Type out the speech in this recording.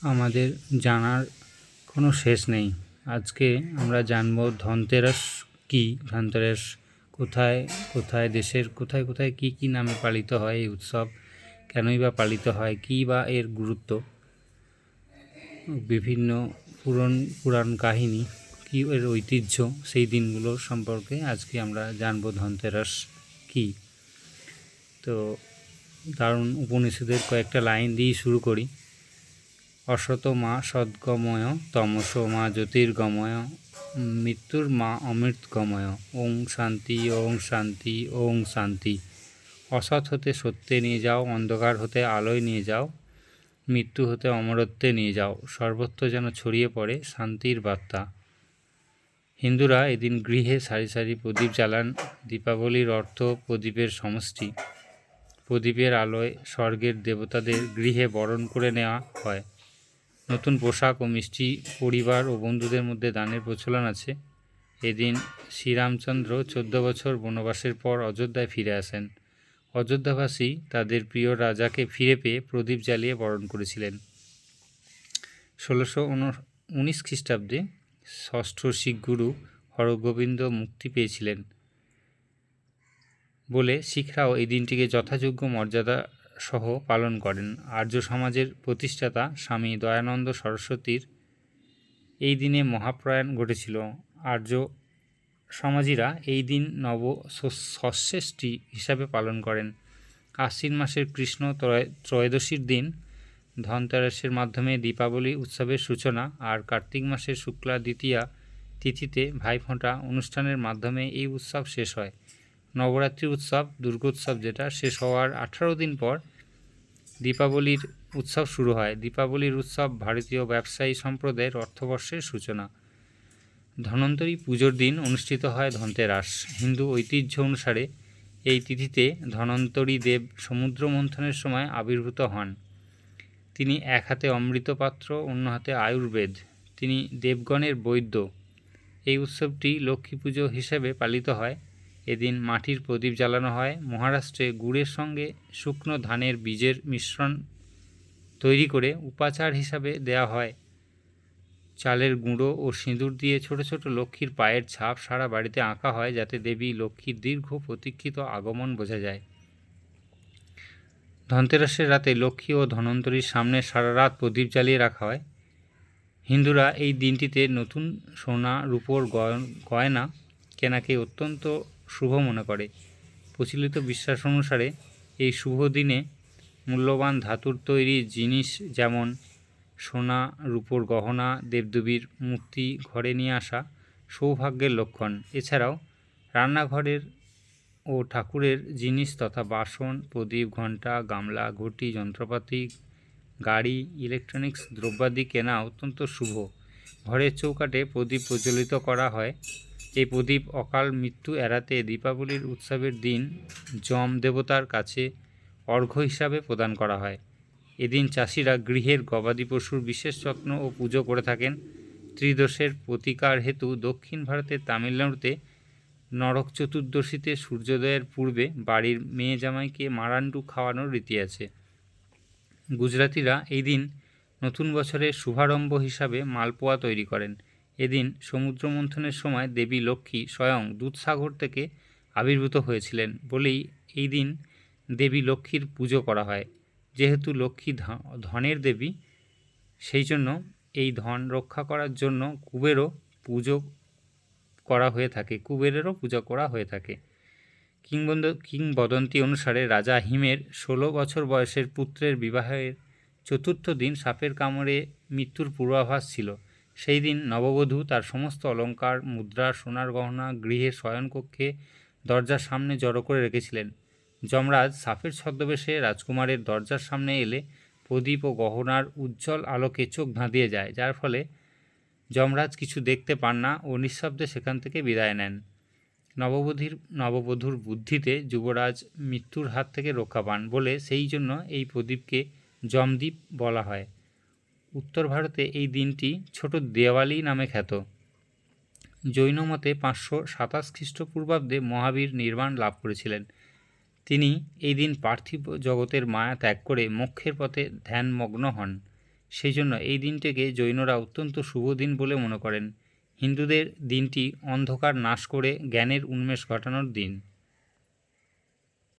আমাদের জানার কোনো শেষ নেই। আজকে আমরা জানব ধনতেরাস কী, ধনতেরাস কোথায় কোথায় দেশের কোথায় কোথায় কী কী নামে পালিত হয় এই উৎসব, কেনই বা পালিত হয়, কী বা এর গুরুত্ব, বিভিন্ন পুরাণ কাহিনী, কী এর ঐতিহ্য, সেই দিনগুলো সম্পর্কে আজকে আমরা জানব ধনতেরাস কী। তো দারুণ উপনিষদের কয়েকটা লাইন দিয়েই শুরু করি। অসত মা সদ্গময়, তমস মা জ্যোতির্গময়, মৃত্যুর মা অমৃতগময়, ওং শান্তি ওং শান্তি ওং শান্তি। অসৎ হতে সত্যে নিয়ে যাও, অন্ধকার হতে আলোয় নিয়ে যাও, মৃত্যু হতে অমরত্বে নিয়ে যাও, সর্বত্র যেন ছড়িয়ে পড়ে শান্তির বার্তা। হিন্দুরা এদিন গৃহে সারি সারি প্রদীপ জ্বালান। দীপাবলির অর্থ প্রদীপের সমষ্টি। প্রদীপের আলোয় স্বর্গের দেবতাদের গৃহে বরণ করে নেওয়া হয়। নতুন পোশাক ও মিষ্টি পরিবার ও বন্ধুদের মধ্যে দানের প্রচলন আছে। এদিন শ্রীরামচন্দ্র 14 বছর বনবাসের পর অযোধ্যায় ফিরে আসেন। অযোধ্যাবাসী তাদের প্রিয় রাজাকে ফিরে পেয়ে প্রদীপ জ্বালিয়ে বরণ করেছিলেন। 1619 খ্রিস্টাব্দে ষষ্ঠ শিখ গুরু হরগোবিন্দ মুক্তি পেয়েছিলেন বলে শিখরাও এই দিনটিকে যথাযোগ্য মর্যাদা সহ পালন করেন। আর্য সমাজের প্রতিষ্ঠাতা স্বামী দয়ানন্দ সরস্বতীর এই দিনে মহাপ্রয়াণ ঘটেছিল। আর্য সমাজীরা এই দিন ষষ্ঠী হিসাবে পালন করেন। আশ্বিন মাসের কৃষ্ণ ত্রয়োদশীর দিন ধনতেরাসের মাধ্যমে দীপাবলি উৎসবের সূচনা, আর কার্তিক মাসের শুক্লা দ্বিতীয়া তিথিতে ভাইফোঁটা অনুষ্ঠানের মাধ্যমে এই উৎসব শেষ হয়। নবরাত্রি উৎসব, দুর্গোৎসব যেটা, শেষ হওয়ার 18 দিন পর দীপাবলির উৎসব শুরু হয়। দীপাবলির উৎসব ভারতীয় ব্যবসায়ী সম্প্রদায়ের অর্থবর্ষের সূচনা। ধন্বন্তরী পুজোর দিন অনুষ্ঠিত হয় ধনতেরাস। হিন্দু ঐতিহ্য অনুসারে এই তিথিতে ধন্বন্তরী দেব সমুদ্র মন্থনের সময় আবির্ভূত হন। তিনি এক হাতে অমৃত পাত্র, অন্য হাতে আয়ুর্বেদ। তিনি দেবগণের বৈদ্য। এই উৎসবটি লক্ষ্মী পুজো হিসেবে পালিত হয়। এদিন মাটির প্রদীপ জ্বালানো হয়। মহারাষ্ট্রে গুড়ের সঙ্গে শুকনো ধানের বীজের মিশ্রণ তৈরি করে উপাচার হিসাবে দেয়া হয়। চালের গুঁড়ো ও সিঁদুর দিয়ে ছোট ছোট লক্ষ্মীর পায়ের ছাপ সারা বাড়িতে আঁকা হয়, যাতে দেবী লক্ষ্মীর দীর্ঘ প্রতীক্ষিত আগমন বোঝা যায়। ধনতেরাসের রাতে লক্ষ্মী ও ধন্বন্তরীর সামনে সারা রাত প্রদীপ জ্বালিয়ে রাখা হয়। হিন্দুরা এই দিনটিতে নতুন সোনা রূপোর গয়না কেনাকে অত্যন্ত শুভ মনে করে। প্রচলিত বিশ্বাস অনুসারে এই শুভ দিনে মূল্যবান ধাতুর তৈরি জিনিস যেমন সোনা রূপোর গহনা, দেবদেবীর মূর্তি ঘরে নিয়ে আসা সৌভাগ্যের লক্ষণ। এছাড়াও রান্নাঘরের ও ঠাকুরের জিনিস তথা বাসন, প্রদীপ, ঘণ্টা, গামলা, ঘটি, যন্ত্রপাতি, গাড়ি, ইলেকট্রনিক্স দ্রব্যাদি কেনা অত্যন্ত শুভ। ঘরের চৌকাঠে প্রদীপ প্রজ্বলিত করা হয়। এই প্রদীপ অকাল মৃত্যু এড়াতে দীপাবলির উৎসবের দিন যম দেবতার কাছে অর্ঘ্য হিসাবে প্রদান করা হয়। এদিন চাষিরা গৃহের গবাদি পশুর বিশেষ যত্ন ও পুজো করে থাকেন। ত্রিদোষের প্রতিকার হেতু দক্ষিণ ভারতের তামিলনাড়ুতে নরক চতুর্দশীতে সূর্যোদয়ের পূর্বে বাড়ির মেয়ে জামাইকে মারান্ডু খাওয়ানোর রীতি আছে। গুজরাতিরা এই দিন নতুন বছরের শুভারম্ভ হিসাবে মালপোয়া তৈরি করেন। এদিন সমুদ্র মন্থনের সময় দেবী লক্ষ্মী স্বয়ং দুধসাগর থেকে আবির্ভূত হয়েছিলেন বলেই এই দিন দেবী লক্ষ্মীর পুজো করা হয়। যেহেতু লক্ষ্মী ধনের দেবী, সেই জন্য এই ধন রক্ষা করার জন্য কুবেরেরও পুজো করা হয়ে থাকে। কিংবদন্তি অনুসারে রাজা হিমের 16 বছর বয়সের পুত্রের বিবাহের চতুর্থ দিন সাপের কামড়ে মৃত্যুর পূর্বাভাস ছিল। সেই দিন নববধূ তার সমস্ত অলঙ্কার, মুদ্রা, সোনার গহনা গৃহের শয়নকক্ষে দরজার সামনে জড়ো করে রেখেছিলেন। যমরাজ সাপের ছদ্মবেশে রাজকুমারের দরজার সামনে এলে প্রদীপ ও গহনার উজ্জ্বল আলোকে চোখ ধাঁধিয়ে যায়, যার ফলে যমরাজ কিছু দেখতে পান না ও নিঃশব্দে সেখান থেকে বিদায় নেন। নববধূর বুদ্ধিতে যুবরাজ মৃত্যুর হাত থেকে রক্ষা পান বলে সেই জন্য এই প্রদীপকে যমদ্বীপ বলা হয়। উত্তর ভারতে এই দিনটি ছোট দেওয়ালি নামে খ্যাত। জৈন মতে 527 খ্রিস্টপূর্বাব্দে মহাবীর নির্বাণ লাভ করেছিলেন। তিনি এই দিন পার্থিব জগতের মায়া ত্যাগ করে মোক্ষের পথে ধ্যানমগ্ন হন। সেই জন্য এই দিনটিকে জৈনরা অত্যন্ত শুভ দিন বলে মনে করেন। হিন্দুদের দিনটি অন্ধকার নাশ করে জ্ঞানের উন্মেষ ঘটানোর দিন।